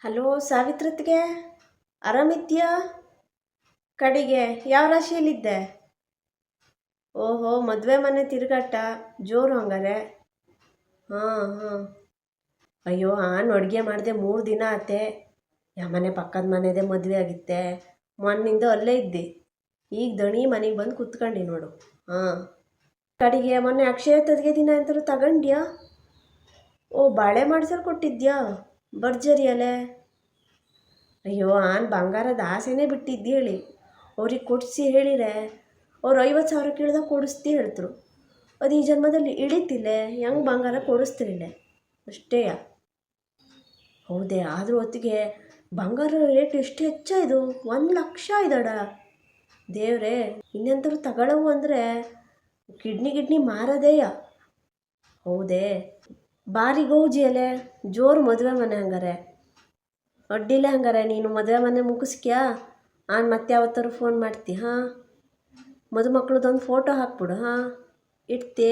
Hello ಸಾವಿತ್ರತ್ಗೆ, ಆರಾಮಿದ್ಯಾ? ಕಡೆಗೆ ಯಾವ ರಾಶಿಯಲ್ಲಿದ್ದೆ? ಓಹೋ, ಮದುವೆ ಮನೆ ತಿರುಗಾಟ ಜೋರು ಹಂಗಾರೆ. ಹಾಂ ಹಾಂ. ಅಯ್ಯೋ ಅಡುಗೆ ಮಾಡಿದೆ 3 ದಿನ ಆತೆ. ಮನೆ ಪಕ್ಕದ ಮನೆದೇ ಮದುವೆ ಆಗಿತ್ತೆ. ಮೊನ್ನಿಂದ ಅಲ್ಲೇ ಇದ್ದೆ. ಈಗ ದಣಿ ಮನೆಗೆ ಬಂದು ಕುತ್ಕೊಂಡು ನೋಡು. ಹಾಂ. ಕಡೆಗೆ ಮೊನ್ನೆ ಅಕ್ಷಯ ತದ್ಗೆ ದಿನ ಅಂತಲೂ ತಗೊಂಡ್ಯಾ? ಓ, ಬಾಳೆ ಮಾಡ್ಸಲು ಕೊಟ್ಟಿದ್ಯಾ? ಭರ್ಜರಿ ಅಲೆ. ಅಯ್ಯೋ ಬಂಗಾರದ ಆಸೆನೇ ಬಿಟ್ಟಿದ್ದು ಹೇಳಿ. ಅವ್ರಿಗೆ ಕೊಡಿಸಿ ಹೇಳಿರೆ ಅವ್ರು 50,000 ಕೇಳಿದಾಗ ಕೊಡಿಸ್ತಿ ಹೇಳ್ತರು. ಅದು ಈ ಜನ್ಮದಲ್ಲಿ ಇಳಿತಿಲ್ಲ, ಹೆಂಗೆ ಬಂಗಾರ ಕೊಡಿಸ್ತಿರಲಿಲ್ಲ ಅಷ್ಟೇ. ಹೌದೇ, ಆದರೂ ಹೊತ್ತಿಗೆ ಬಂಗಾರ ರೇಟ್ ಎಷ್ಟು ಹೆಚ್ಚಾಯಿತು, 1,00,000 ಇದ್ದಾಡ. ದೇವ್ರೆ, ಇನ್ನೆಂಥವ್ರು ತಗೊಳ್ಳವು ಅಂದರೆ ಕಿಡ್ನಿ ಮಾರದೇಯ. ಹೌದೇ, ಭಾರಿ ಗೌಜಿ ಅಲೆ, ಜೋರು ಮದುವೆ ಮನೆ ಹಂಗಾರೆ. ಅಡ್ಡಿಲ್ಲ ಹಂಗಾರೆ, ನೀನು ಮದುವೆ ಮನೆ ಮುಗಿಸ್ಕ್ಯಾ ಮತ್ತೆ ಯಾವತ್ತಾರು ಫೋನ್ ಮಾಡ್ತಿ. ಹಾಂ, ಮದುಮಕ್ಳದೊಂದು ಫೋಟೋ ಹಾಕ್ಬಿಡು. ಹಾಂ, ಇಡ್ತಿ.